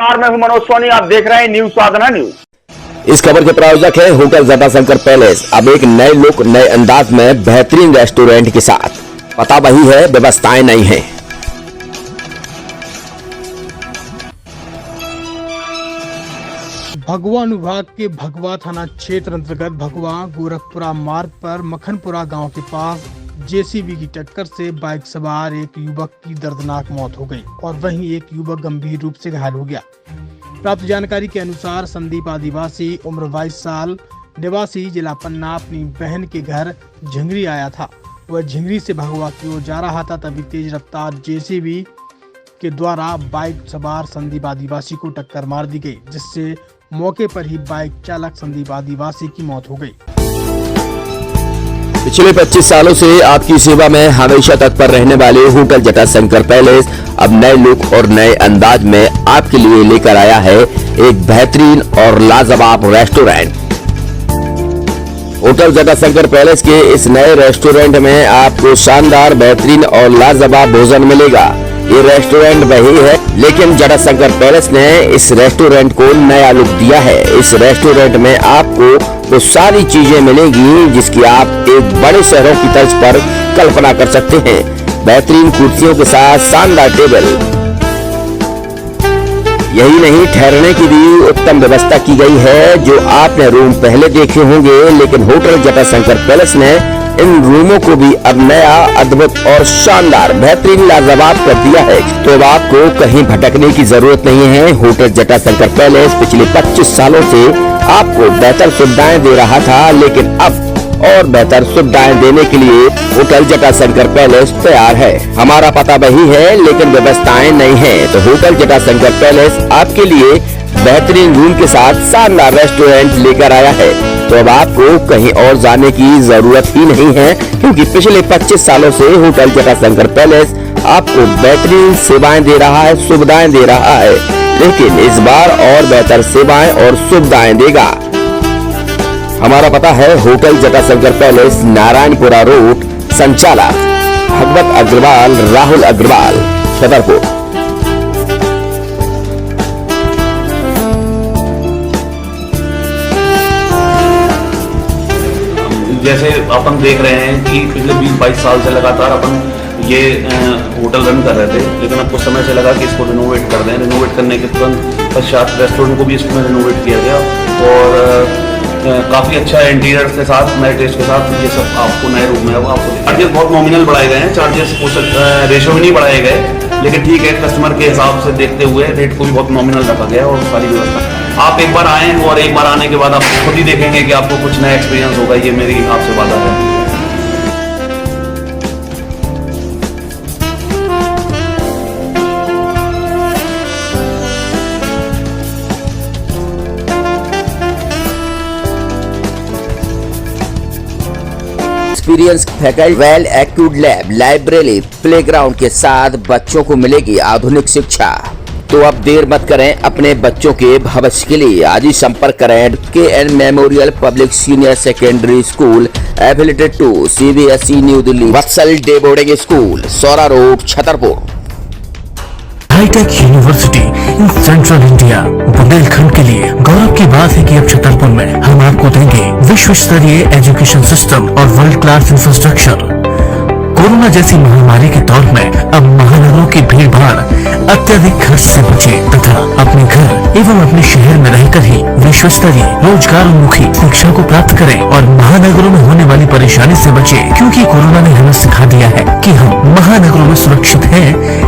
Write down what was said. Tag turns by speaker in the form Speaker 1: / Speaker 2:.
Speaker 1: मैं हूं मनोज सोनी, आप देख रहे हैं न्यूज साधना न्यूज।
Speaker 2: इस खबर के प्रायोजक है होटल जटाशंकर पैलेस। अब एक नए लुक, नए अंदाज में बेहतरीन रेस्टोरेंट के साथ। पता वही है, व्यवस्थाएं नहीं है।
Speaker 3: भगवा अनुभाग के भगवा थाना क्षेत्र अंतर्गत भगवा गोरखपुरा मार्ग पर मखनपुरा गांव के पास जेसीबी की टक्कर से बाइक सवार एक युवक की दर्दनाक मौत हो गई और वहीं एक युवक गंभीर रूप से घायल हो गया। प्राप्त जानकारी के अनुसार संदीप आदिवासी उम्र 22 साल निवासी जिला पन्ना अपनी बहन के घर झिंगरी आया था। वह झिंगरी से भगवा की ओर जा रहा था, तभी तेज रफ्तार जेसीबी के द्वारा बाइक सवार संदीप आदिवासी को टक्कर मार दी गई, जिससे मौके पर ही बाइक चालक संदीप आदिवासी की मौत हो गई।
Speaker 2: पिछले 25 सालों से आपकी सेवा में हमेशा तत्पर रहने वाले होटल जटाशंकर पैलेस अब नए लुक और नए अंदाज में आपके लिए लेकर आया है एक बेहतरीन और लाजवाब रेस्टोरेंट। होटल जटाशंकर पैलेस के इस नए रेस्टोरेंट में आपको शानदार, बेहतरीन और लाजवाब भोजन मिलेगा। ये रेस्टोरेंट वही है, लेकिन जटाशंकर पैलेस ने इस रेस्टोरेंट को नया लुक दिया है। इस रेस्टोरेंट में आपको वो सारी चीजें मिलेंगी जिसकी आप एक बड़े शहरों की तर्ज पर कल्पना कर सकते हैं। बेहतरीन कुर्सियों के साथ शानदार टेबल, यही नहीं, ठहरने की भी उत्तम व्यवस्था की गई है। जो आपने रूम पहले देखे होंगे, लेकिन होटल जटाशंकर पैलेस ने इन रूमों को भी अब नया, अद्भुत और शानदार, बेहतरीन, लाजवाब कर दिया है। तो अब आपको कहीं भटकने की जरूरत नहीं है। होटल जटाशंकर पैलेस पिछले 25 सालों से आपको बेहतर सुविधाएं दे रहा था, लेकिन अब और बेहतर सुविधाएं देने के लिए होटल जटाशंकर पैलेस तैयार है। हमारा पता वही है, लेकिन व्यवस्थाएं नहीं है। तो होटल जटाशंकर पैलेस आपके लिए बेहतरीन रूम के साथ शानदार रेस्टोरेंट लेकर आया है। तो अब आपको कहीं और जाने की जरूरत ही नहीं है, क्योंकि पिछले 25 सालों से होटल जटाशंकर पैलेस आपको बेहतरीन सेवाएं दे रहा है, सुविधाएं दे रहा है, लेकिन इस बार और बेहतर सेवाएं और सुविधाएं देगा। हमारा पता है hotel Jatashankar palace, Narayanpura road, संचालक भगवत अग्रवाल, राहुल अग्रवाल, छतरपुर।
Speaker 4: जैसे अपन देख रहे हैं कि पिछले 20-22 साल से लगातार अपन ये होटल रन कर रहे थे, लेकिन अब कुछ समय से लगा कि इसको रिनोवेट कर दें। रिनोवेट करने के तुरंत पश्चात रेस्टोरेंट को भी इसमें रिनोवेट किया गया और काफ़ी अच्छा इंटीरियर के साथ, नए टेस्ट के साथ ये सब आपको नए रूम में आपको चार्जेस बहुत नॉमिनल बढ़ाए गए हैं। चार्जेस रेशो में नहीं बढ़ाए गए, लेकिन ठीक है, कस्टमर के हिसाब से देखते हुए रेट को भी बहुत नॉमिनल रखा गया और सारी व्यवस्था। आप एक बार आएँ और एक बार आने के बाद आप खुद ही देखेंगे कि आपको कुछ नया एक्सपीरियंस होगा। ये मेरी आपसे वादा है।
Speaker 2: Experience faculty, well accrued lab, library, playground के साथ बच्चों को मिलेगी आधुनिक शिक्षा। तो अब देर मत करें, अपने बच्चों के भविष्य के लिए आज ही संपर्क करें KN memorial public senior secondary school, affiliated to CBSE New Delhi, Vatsal day boarding school, Saura road, Chhatarpur.
Speaker 5: Hi tech university in central India, Bundelkhand के लिए गौरव की बात है कि अब छतरपुर में हम आपको देंगे विश्व स्तरीय एजुकेशन सिस्टम और वर्ल्ड क्लास इंफ्रास्ट्रक्चर। कोरोना जैसी महामारी के दौर में अब महानगरों की भीड़ भाड़, अत्यधिक खर्च से बचे तथा अपने घर एवं अपने शहर में रहकर ही विश्व स्तरीय रोजगार उन्मुखी शिक्षा को प्राप्त करें और महानगरों में होने वाली परेशानी से बचे, क्योंकि कोरोना ने हमें सिखा दिया है कि हम महानगरों में सुरक्षित हैं